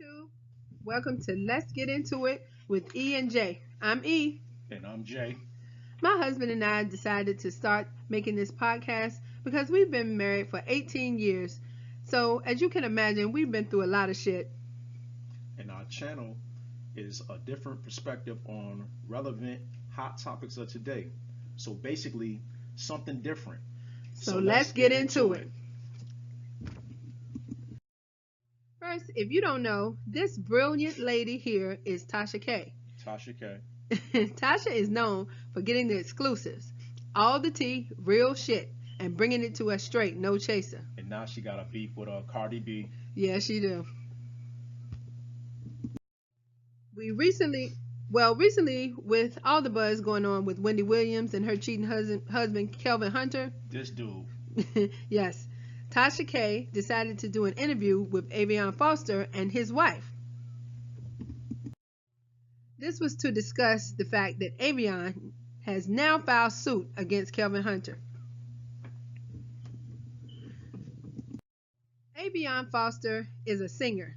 YouTube. Welcome to Let's Get Into It with E and J. I'm E. And I'm Jay. My husband and I decided to start making this podcast because we've been married for 18 years. So, as you can imagine, we've been through a lot of shit. And our channel is a different perspective on relevant hot topics of today. So basically, something different. So let's get into it. First, if you don't know, this brilliant lady here is Tasha K. Tasha K. Tasha is known for getting the exclusives, all the tea, real shit, and bringing it to us straight, no chaser. And now she got a beef with Cardi B. Yeah, she do. Recently, with all the buzz going on with Wendy Williams and her cheating husband Kelvin Hunter. This dude. Yes. Tasha K decided to do an interview with Aveon Falstar and his wife. This was to discuss the fact that Aveon has now filed suit against Kelvin Hunter. Aveon Falstar is a singer.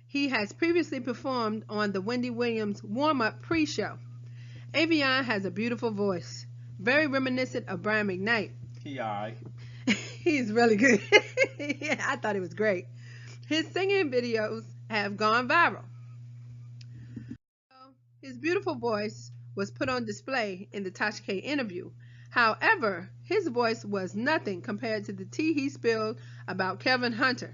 He has previously performed on the Wendy Williams warm-up pre-show. Aveon has a beautiful voice, very reminiscent of Brian McKnight. He alright. He's really good. Yeah, I thought it was great. His singing videos have gone viral. His beautiful voice was put on display in the Tasha K interview. However, his voice was nothing compared to the tea he spilled about Kelvin Hunter.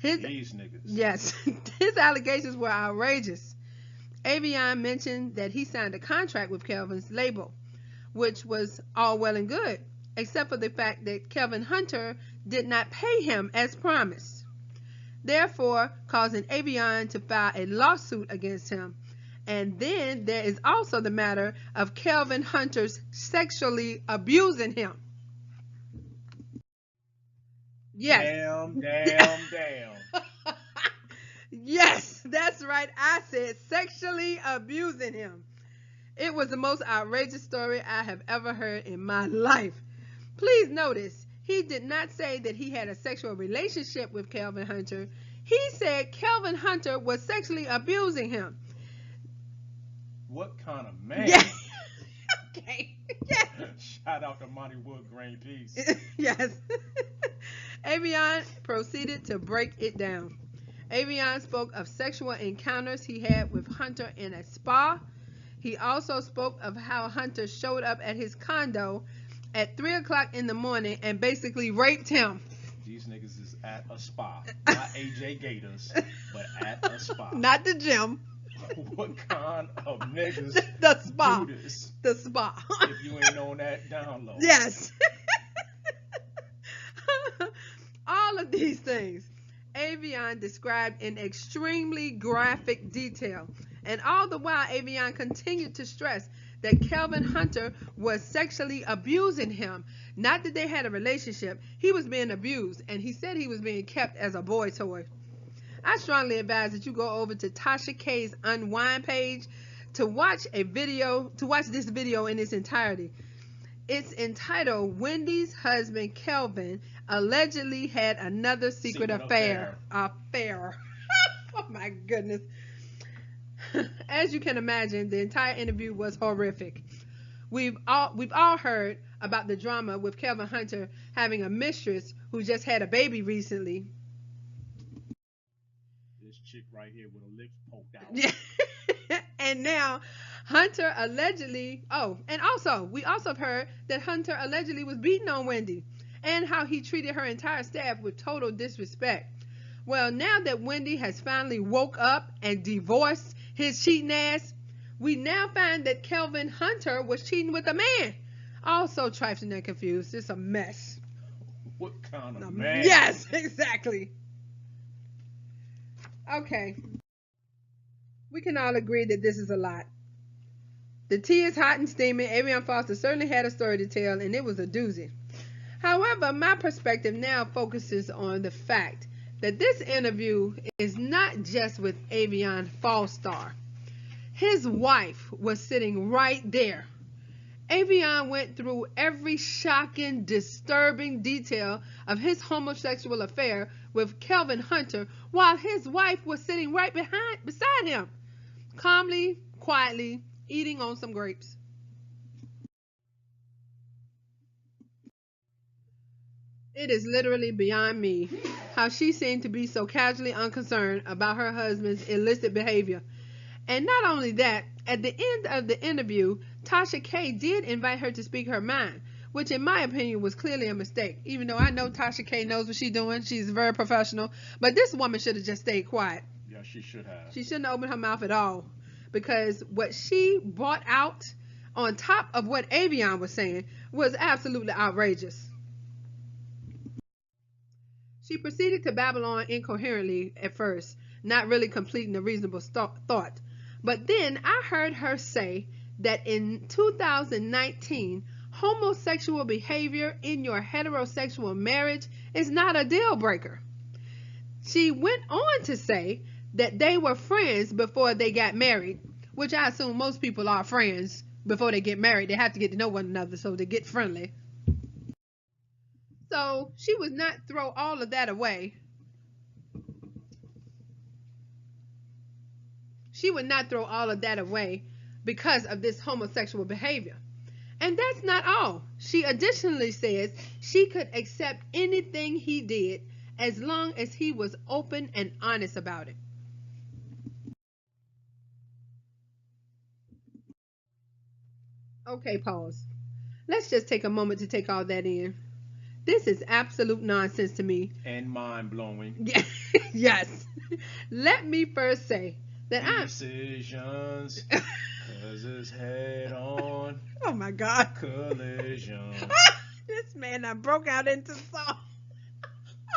These niggas. Yes, his allegations were outrageous. Aveon mentioned that he signed a contract with Kelvin's label, which was all well and good, except for the fact that Kelvin Hunter did not pay him as promised, therefore causing Aveon to file a lawsuit against him. And then there is also the matter of Kelvin Hunter's sexually abusing him. Yes. Damn. Yes, that's right. I said sexually abusing him. It was the most outrageous story I have ever heard in my life. Please notice, he did not say that he had a sexual relationship with Kelvin Hunter. He said Kelvin Hunter was sexually abusing him. What kind of man? Yeah. Okay. Yes. Shout out to Monty Wood Grain Peace. Yes. Aveon proceeded to break it down. Aveon spoke of sexual encounters he had with Hunter in a spa. He also spoke of how Hunter showed up at his condo at 3 o'clock in the morning and basically raped him. These niggas is at a spa. Not AJ Gators, but at a spa. Not the gym. What kind of niggas the spa. do this? The spa. If you ain't on that download. Yes. All of these things Aveon described in extremely graphic detail. And all the while, Aveon continued to stress that Kelvin Hunter was sexually abusing him. Not that they had a relationship. He was being abused, and he said he was being kept as a boy toy. I strongly advise that you go over to Tasha K's Unwind page to watch this video in its entirety. It's entitled "Wendy's Husband Kelvin Allegedly Had Another Secret Affair." Oh my goodness. As you can imagine, the entire interview was horrific. We've all heard about the drama with Kelvin Hunter having a mistress who just had a baby recently. This chick right here with her lips poked out. Yeah. And now Hunter allegedly, and also we also have heard that Hunter allegedly was beating on Wendy and how he treated her entire staff with total disrespect. Well, now that Wendy has finally woke up and divorced his cheating ass, we now find that Kelvin Hunter was cheating with a man. Also trifling and confused. It's a mess. What kind of man? Yes, exactly. Okay. We can all agree that this is a lot. The tea is hot and steaming. Aveon Falstar certainly had a story to tell, and it was a doozy. However, my perspective now focuses on the fact that this interview is not just with Aveon Falstar. His wife was sitting right there. Aveon went through every shocking, disturbing detail of his homosexual affair with Kelvin Hunter while his wife was sitting right beside him, calmly, quietly, eating on some grapes. It is literally beyond me how she seemed to be so casually unconcerned about her husband's illicit behavior. And not only that, at the end of the interview, Tasha K did invite her to speak her mind, which in my opinion was clearly a mistake. Even though I know Tasha K knows what she's doing, she's very professional, but this woman should have just stayed quiet. Yeah, she should have. She shouldn't have opened her mouth at all, because what she brought out on top of what Aveon was saying was absolutely outrageous. She proceeded to babble on incoherently at first, not really completing a reasonable thought. But then I heard her say that in 2019, homosexual behavior in your heterosexual marriage is not a deal breaker. She went on to say that they were friends before they got married, which I assume most people are friends before they get married. They have to get to know one another, so they get friendly. So she would not throw all of that away. She would not throw all of that away because of this homosexual behavior. And that's not all. She additionally says she could accept anything he did as long as he was open and honest about it. Okay, pause. Let's just take a moment to take all that in. This is absolute nonsense to me. And mind blowing. Yes. Let me first say that Decisions, cause it's head on. Oh my God. Collision. This man I broke out into song.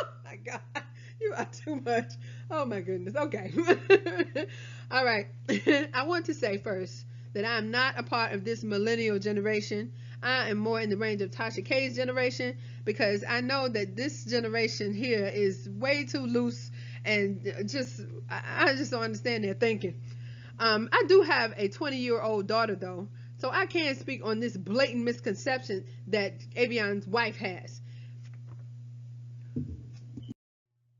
Oh my God. You are too much. Oh my goodness. Okay. All right. I want to say first that I'm not a part of this millennial generation. I am more in the range of Tasha K's generation, because I know that this generation here is way too loose and I just don't understand their thinking. I do have a 20-year-old daughter though, so I can speak on this blatant misconception that Avion's wife has.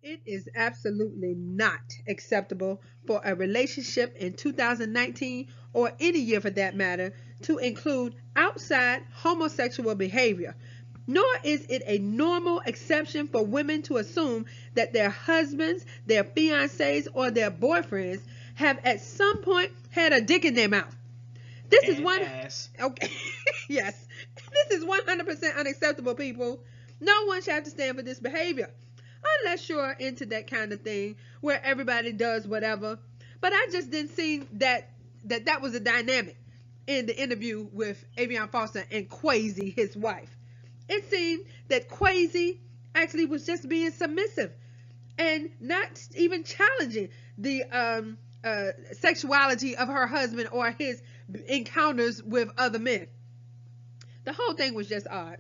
It is absolutely not acceptable for a relationship in 2019, or any year for that matter, to include outside homosexual behavior. Nor is it a normal exception for women to assume that their husbands, their fiancés, or their boyfriends have at some point had a dick in their mouth. This is one. Ass. Okay. Yes. This is 100% unacceptable, people. No one should have to stand for this behavior. Unless you're into that kind of thing where everybody does whatever. But I just didn't see that was a dynamic in the interview with Aveon Falstar and Quazzy, his wife. It seemed that Quazzy actually was just being submissive and not even challenging the sexuality of her husband or his encounters with other men. The whole thing was just odd.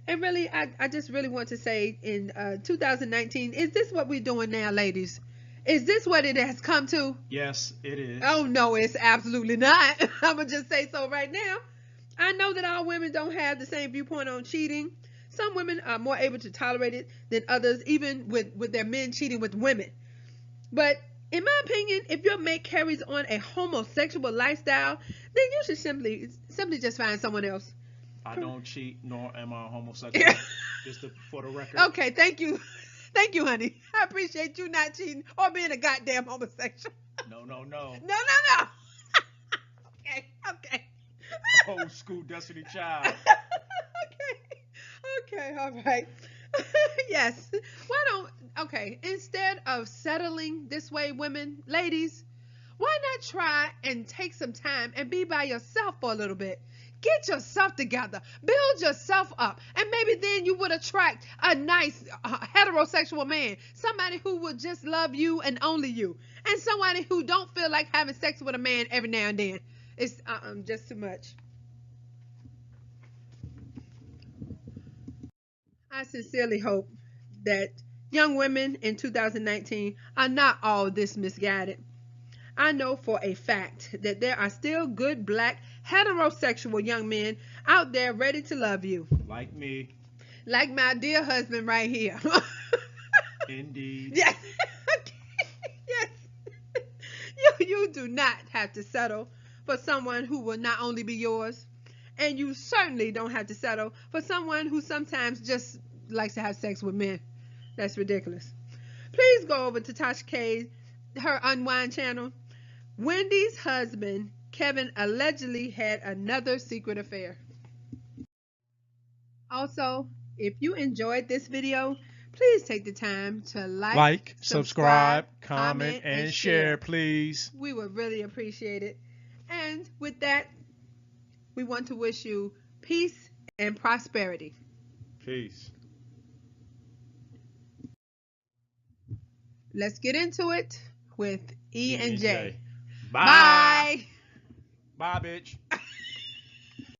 And really, I just really want to say, in 2019, is this what we're doing now, ladies? Is this what it has come to? Yes, it is. Oh, no, it's absolutely not. I'm going to just say so right now. I know that all women don't have the same viewpoint on cheating. Some women are more able to tolerate it than others, even with their men cheating with women. But in my opinion, if your mate carries on a homosexual lifestyle, then you should simply just find someone else. I don't cheat, nor am I homosexual. Just for the record. Okay, thank you. Thank you, honey. I appreciate you not cheating or being a goddamn homosexual. No. No. Okay. Old school Destiny Child. Okay, all right. Yes. Instead of settling this way, women, ladies, why not try and take some time and be by yourself for a little bit? Get yourself together, build yourself up, and maybe then you would attract a nice heterosexual man, somebody who would just love you and only you, and somebody who don't feel like having sex with a man every now and then. It's just too much. I sincerely hope that young women in 2019 are not all this misguided. I know for a fact that there are still good black heterosexual young men out there ready to love you. Like me. Like my dear husband right here. Indeed. Yes. Yes. You do not have to settle for someone who will not only be yours, and you certainly don't have to settle for someone who sometimes just likes to have sex with men. That's ridiculous. Please go over to Tasha K, her Unwind channel. Wendy's husband, Kevin, allegedly had another secret affair. Also, if you enjoyed this video, please take the time to Like, subscribe, subscribe, comment, and share, please. We would really appreciate it. And with that, we want to wish you peace and prosperity. Peace. Let's get into it with E and J. Bye. Bye. Bye, bitch.